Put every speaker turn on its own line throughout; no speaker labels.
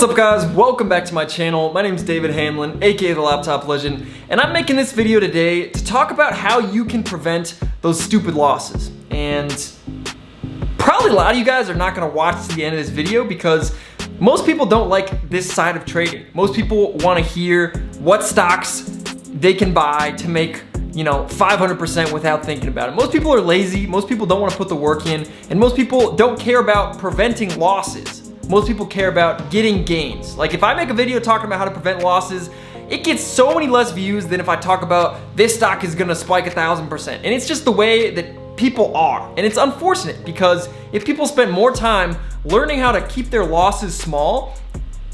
What's up guys, welcome back to my channel. My name is David Hamlin, aka the Laptop Legend, and I'm making this video today to talk about how you can prevent those stupid losses. And probably a lot of you guys are not gonna watch to the end of this video because most people don't like this side of trading. Most people wanna hear what stocks they can buy to make 500% without thinking about it. Most people are lazy, most people don't wanna put the work in, and most people don't care about preventing losses. Most people care about getting gains. Like if I make a video talking about how to prevent losses, it gets so many less views than if I talk about this stock is gonna spike 1,000%. And it's just the way that people are. And it's unfortunate because if people spent more time learning how to keep their losses small,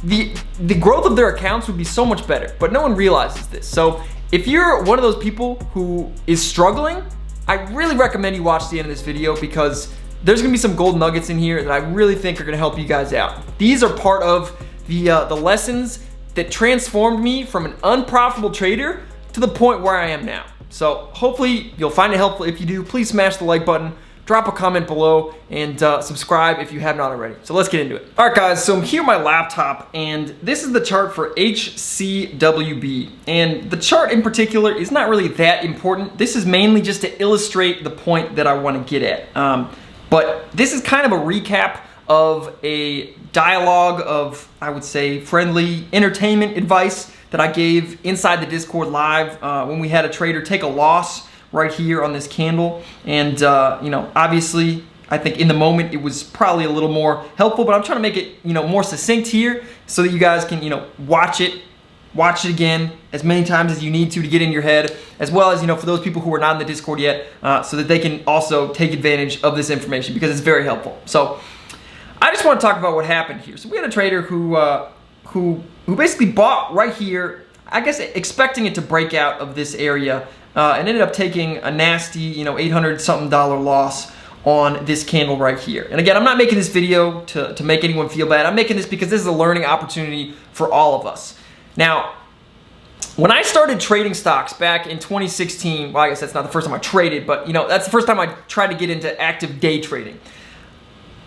the growth of their accounts would be so much better. But no one realizes this. So if you're one of those people who is struggling, I really recommend you watch the end of this video because there's gonna be some gold nuggets in here that I really think are gonna help you guys out. These are part of the lessons that transformed me from an unprofitable trader to the point where I am now. So hopefully you'll find it helpful. If you do, please smash the like button, drop a comment below, and subscribe if you have not already. So let's get into it. All right guys, so I'm here on my laptop and this is the chart for HCWB. And the chart in particular is not really that important. This is mainly just to illustrate the point that I wanna get at. But this is kind of a recap of a dialogue of, I would say, friendly entertainment advice that I gave inside the Discord live when we had a trader take a loss right here on this candle. And obviously, I think in the moment it was probably a little more helpful, but I'm trying to make it more succinct here so that you guys can watch it again as many times as you need to get in your head, as well as for those people who are not in the Discord yet, so that they can also take advantage of this information because it's very helpful. So I just want to talk about what happened here. So we had a trader who basically bought right here, I guess expecting it to break out of this area, and ended up taking a nasty $800 something loss on this candle right here. And again, I'm not making this video to make anyone feel bad. I'm making this because this is a learning opportunity for all of us. Now, when I started trading stocks back in 2016, well, I guess that's not the first time I traded, but that's the first time I tried to get into active day trading.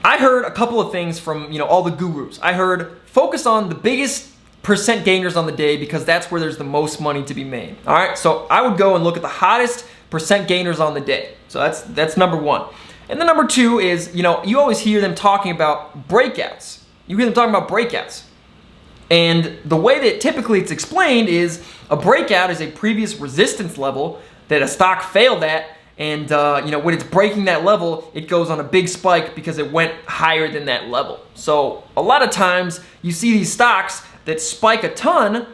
I heard a couple of things from all the gurus. I heard focus on the biggest percent gainers on the day because that's where there's the most money to be made. All right, so I would go and look at the hottest percent gainers on the day. So that's number one. And then number two is you always hear them talking about breakouts. You hear them talking about breakouts. And the way that typically it's explained is a breakout is a previous resistance level that a stock failed at, and when it's breaking that level, it goes on a big spike because it went higher than that level. So a lot of times you see these stocks that spike a ton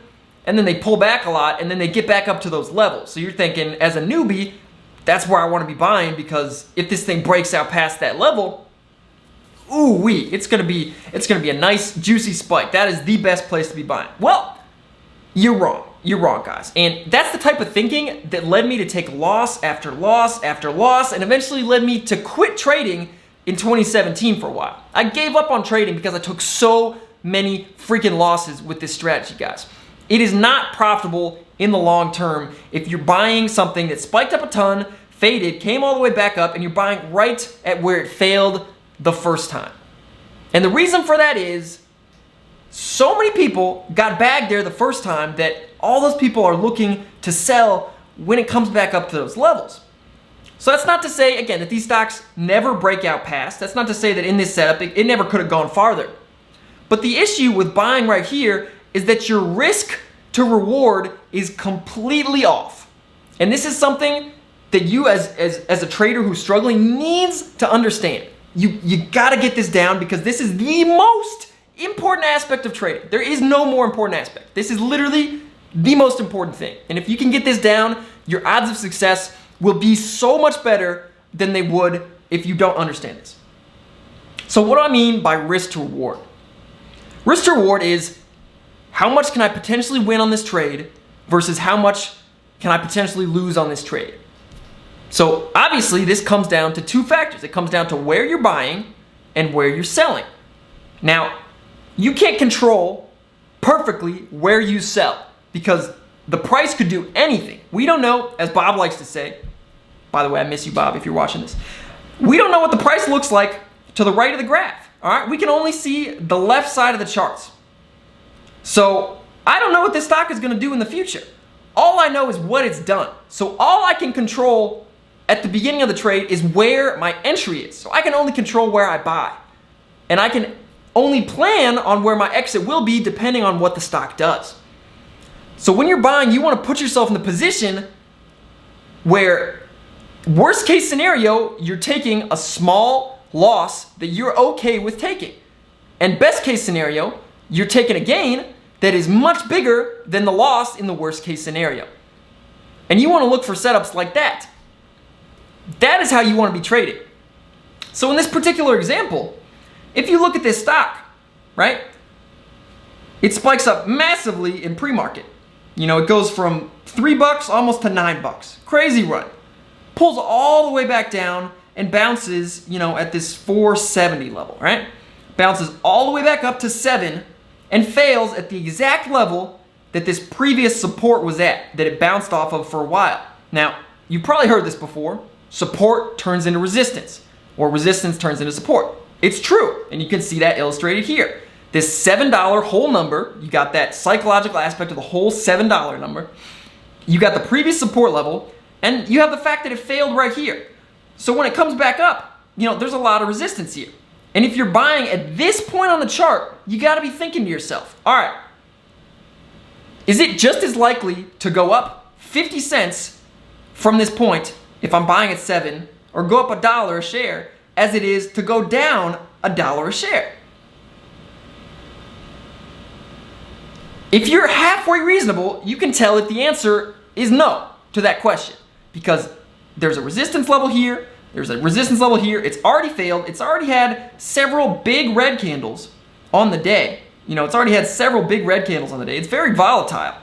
and then they pull back a lot and then they get back up to those levels. So you're thinking as a newbie, that's where I want to be buying because if this thing breaks out past that level, ooh-wee, it's gonna be a nice juicy spike. That is the best place to be buying. Well, you're wrong. You're wrong, guys. And that's the type of thinking that led me to take loss after loss after loss and eventually led me to quit trading in 2017 for a while. I gave up on trading because I took so many freaking losses with this strategy, guys. It is not profitable in the long term if you're buying something that spiked up a ton, faded, came all the way back up, and you're buying right at where it failed the first time. And the reason for that is so many people got bagged there the first time that all those people are looking to sell when it comes back up to those levels. So that's not to say, again, that these stocks never break out past. That's not to say that in this setup, it never could have gone farther. But the issue with buying right here is that your risk to reward is completely off. And this is something that you as a trader who's struggling needs to understand. You gotta get this down because this is the most important aspect of trading. There is no more important aspect. This is literally the most important thing. And if you can get this down, your odds of success will be so much better than they would if you don't understand this. So what do I mean by risk to reward? Risk to reward is how much can I potentially win on this trade versus how much can I potentially lose on this trade. So obviously this comes down to two factors. It comes down to where you're buying and where you're selling. Now, you can't control perfectly where you sell because the price could do anything. We don't know, as Bob likes to say, by the way, I miss you, Bob, if you're watching this. We don't know what the price looks like to the right of the graph, all right? We can only see the left side of the charts. So I don't know what this stock is going to do in the future. All I know is what it's done. So all I can control at the beginning of the trade is where my entry is. So I can only control where I buy. And I can only plan on where my exit will be depending on what the stock does. So when you're buying, you want to put yourself in the position where, worst case scenario, you're taking a small loss that you're okay with taking. And best case scenario, you're taking a gain that is much bigger than the loss in the worst case scenario. And you want to look for setups like that. That is how you want to be trading. So in this particular example, if you look at this stock, right, it spikes up massively in pre-market. You know, it goes from $3 almost to $9. Crazy run. Pulls all the way back down and bounces, you know, at this 470 level, right? Bounces all the way back up to 7 and fails at the exact level that this previous support was at, that it bounced off of for a while. Now, you probably heard this before. Support turns into resistance, or resistance turns into support. It's true, and you can see that illustrated here. This $7 whole number, you got that psychological aspect of the whole $7 number. You got the previous support level, and you have the fact that it failed right here. So when it comes back up, you know, there's a lot of resistance here. And if you're buying at this point on the chart, you got to be thinking to yourself, all right, is it just as likely to go up 50 cents from this point if I'm buying at 7, or go up $1 a share, as it is to go down $1 a share? If you're halfway reasonable, you can tell that the answer is no to that question, because there's a resistance level here, there's a resistance level here, it's already failed, it's already had several big red candles on the day. You know, it's already had several big red candles on the day. It's very volatile.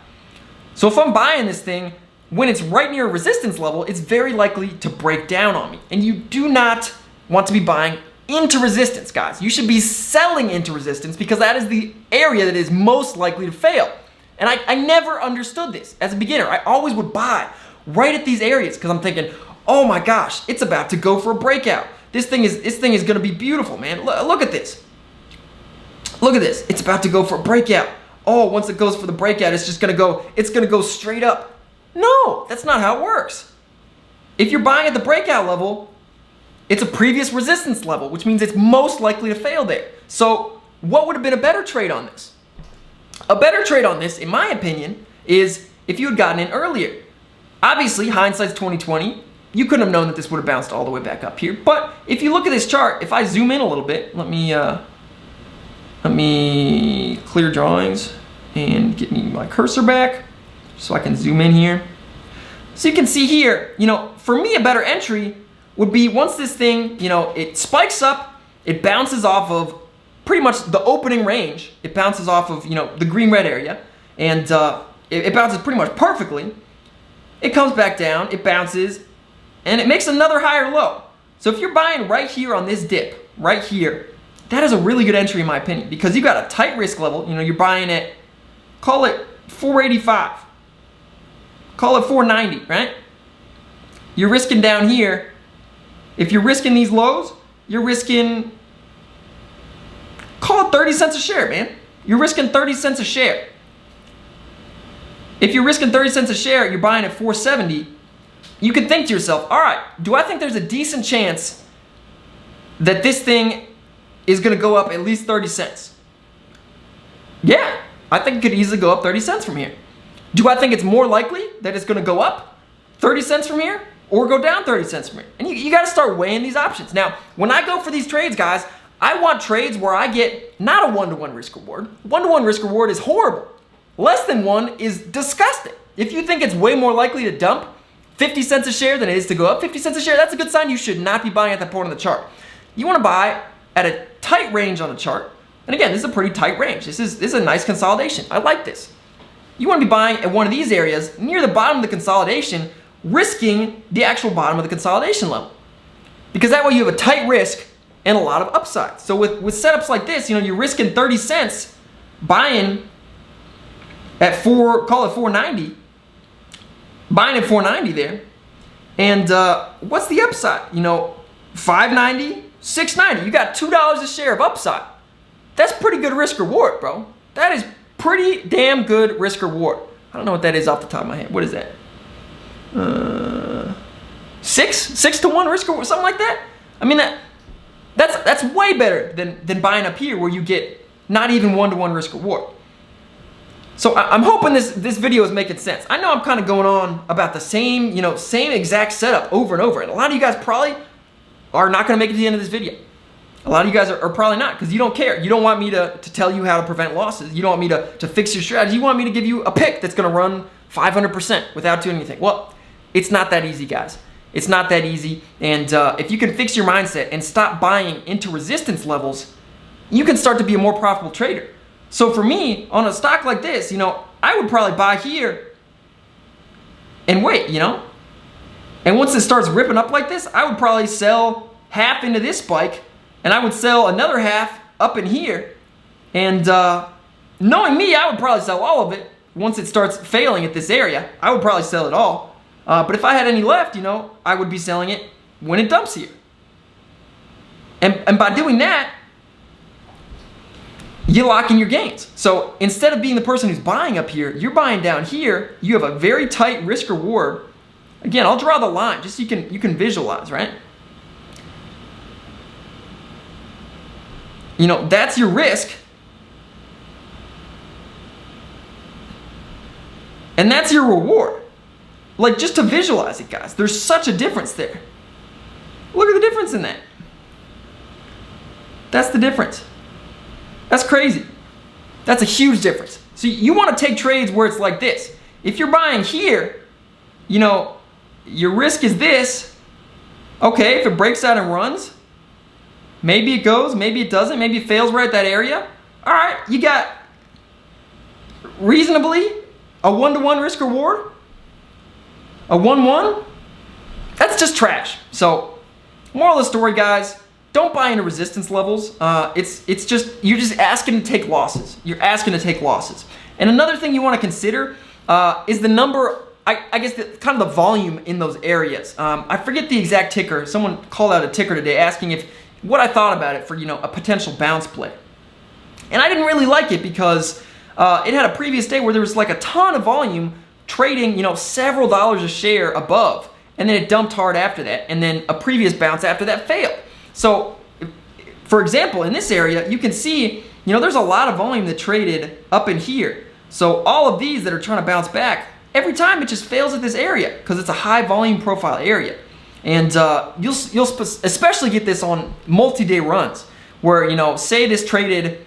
So if I'm buying this thing, when it's right near a resistance level, it's very likely to break down on me. And you do not want to be buying into resistance, guys. You should be selling into resistance, because that is the area that is most likely to fail. And I never understood this as a beginner. I always would buy right at these areas because I'm thinking, oh my gosh, it's about to go for a breakout. This thing is gonna be beautiful, man. Look at this. Look at this. It's about to go for a breakout. Oh, once it goes for the breakout, it's gonna go straight up. No, that's not how it works. If you're buying at the breakout level, it's a previous resistance level, which means it's most likely to fail there. So what would have been a better trade on this? A better trade on this, in my opinion, is if you had gotten in earlier. Obviously, hindsight's 2020. You couldn't have known that this would have bounced all the way back up here. But if you look at this chart, if I zoom in a little bit, let me clear drawings and get me my cursor back so I can zoom in here. So you can see here, you know, for me, a better entry would be once this thing, you know, it spikes up, it bounces off of pretty much the opening range. It bounces off of, you know, the green-red area, and it bounces pretty much perfectly. It comes back down, it bounces, and it makes another higher low. So if you're buying right here on this dip, right here, that is a really good entry in my opinion, because you got a tight risk level. You know, you're buying at, call it 485, call it 490, right? You're risking down here. If you're risking these lows, you're risking, call it 30 cents a share, man. You're risking 30 cents a share. If you're risking 30 cents a share, you're buying at 470, you could think to yourself, all right, do I think there's a decent chance that this thing is gonna go up at least 30 cents? Yeah, I think it could easily go up 30 cents from here. Do I think it's more likely that it's gonna go up 30 cents from here or go down 30 cents from here? And you gotta start weighing these options. Now, when I go for these trades, guys, I want trades where I get not a one-to-one risk reward. One-to-one risk reward is horrible. Less than one is disgusting. If you think it's way more likely to dump 50 cents a share than it is to go up 50 cents a share, that's a good sign you should not be buying at that point on the chart. You wanna buy at a tight range on the chart. And again, this is a pretty tight range. This is a nice consolidation. I like this. You wanna be buying at one of these areas near the bottom of the consolidation, risking the actual bottom of the consolidation level. Because that way you have a tight risk and a lot of upside. So with setups like this, you know, you're risking 30 cents buying at call it 490, buying at 490 there. And what's the upside? You know, 590, 690, you got $2 a share of upside. That's pretty good risk reward, bro. That is pretty damn good risk reward. I don't know what that is off the top of my head. What is that? 6 to 1 risk reward, something like that. I mean, that's way better than buying up here where you get not even 1-to-1 risk reward. So I'm hoping this video is making sense. I know I'm kind of going on about the same, same exact setup over and over. And a lot of you guys probably are not going to make it to the end of this video. A lot of you guys are probably not, because you don't care. You don't want me to tell you how to prevent losses. You don't want me to fix your strategy. You want me to give you a pick that's going to run 500% without doing anything. Well, it's not that easy, guys. It's not that easy. And if you can fix your mindset and stop buying into resistance levels, you can start to be a more profitable trader. So for me, on a stock like this, I would probably buy here and wait, And once it starts ripping up like this, I would probably sell half into this spike, and I would sell another half up in here. And knowing me, I would probably sell all of it once it starts failing at this area. I would probably sell it all. But if I had any left, I would be selling it when it dumps here. And by doing that, you lock in your gains. So instead of being the person who's buying up here, you're buying down here. You have a very tight risk reward. Again, I'll draw the line just so you can visualize, right? That's your risk. And that's your reward. Like, just to visualize it, guys. There's such a difference there. Look at the difference in that. That's the difference. That's crazy. That's a huge difference. So you want to take trades where it's like this. If you're buying here, your risk is this. Okay, if it breaks out and runs, maybe it goes, maybe it doesn't, maybe it fails right at that area. All right, you got reasonably a 1-to-1 risk reward. A 1-1, that's just trash. So, moral of the story, guys, don't buy into resistance levels. It's just, you're just asking to take losses. You're asking to take losses. And another thing you want to consider is the number, I guess, kind of the volume in those areas. I forget the exact ticker. Someone called out a ticker today asking what I thought about it for, a potential bounce play. And I didn't really like it because it had a previous day where there was like a ton of volume trading, several dollars a share above, and then it dumped hard after that, and then a previous bounce after that failed. So, for example, in this area, you can see, there's a lot of volume that traded up in here. So all of these that are trying to bounce back, every time it just fails at this area because it's a high volume profile area. And you'll especially get this on multi-day runs where, say this traded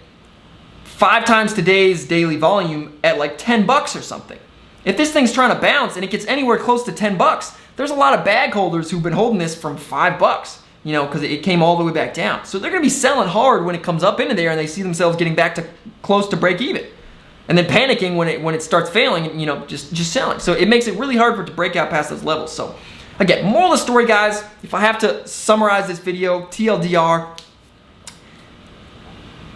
5 times today's daily volume at like $10 or something. If this thing's trying to bounce and it gets anywhere close to $10, there's a lot of bag holders who've been holding this from $5, because it came all the way back down. So they're going to be selling hard when it comes up into there and they see themselves getting back to close to break even. And then panicking when it starts failing, just selling. So it makes it really hard for it to break out past those levels. So again, moral of the story, guys, if I have to summarize this video, TLDR,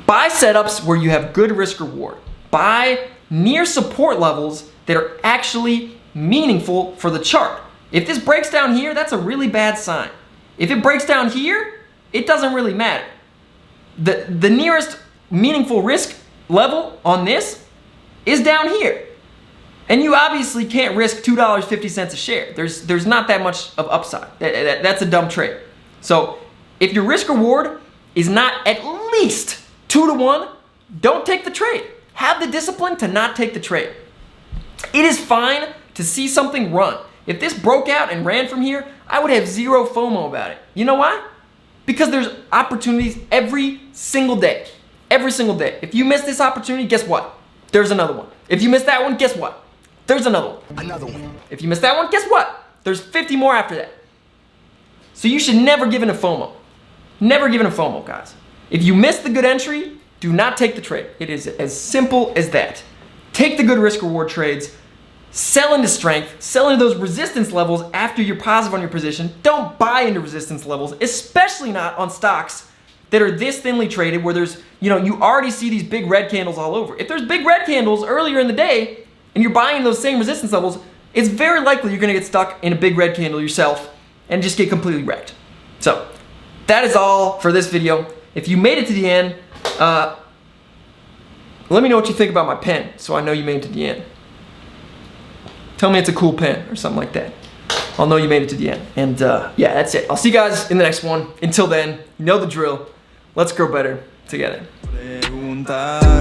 buy setups where you have good risk reward. Buy near support levels that are actually meaningful for the chart. If this breaks down here, that's a really bad sign. If it breaks down here, it doesn't really matter. The nearest meaningful risk level on this is down here. And you obviously can't risk $2.50 a share. There's not that much of upside. That's a dumb trade. So if your risk reward is not at least 2-to-1, don't take the trade. Have the discipline to not take the trade. It is fine to see something run. If this broke out and ran from here, I would have zero FOMO about it. You know why? Because there's opportunities every single day. Every single day. If you miss this opportunity, guess what? There's another one. If you miss that one, guess what? There's another one. Another one. If you miss that one, guess what? There's 50 more after that. So you should never give in a FOMO. Never give in a FOMO, guys. If you miss the good entry, do not take the trade. It is as simple as that. Take the good risk reward trades, sell into strength, sell into those resistance levels after you're positive on your position. Don't buy into resistance levels, especially not on stocks that are this thinly traded where there's, you already see these big red candles all over. If there's big red candles earlier in the day and you're buying those same resistance levels, it's very likely you're gonna get stuck in a big red candle yourself and just get completely wrecked. So that is all for this video. If you made it to the end, Let me know what you think about my pen so I know you made it to the end. Tell me it's a cool pen or something like that. I'll know you made it to the end. And yeah, that's it. I'll see you guys in the next one. Until then, you know the drill. Let's grow better together.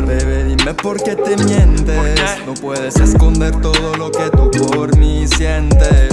Bebé, dime por qué te mientes. No puedes esconder todo lo que tú por mí sientes.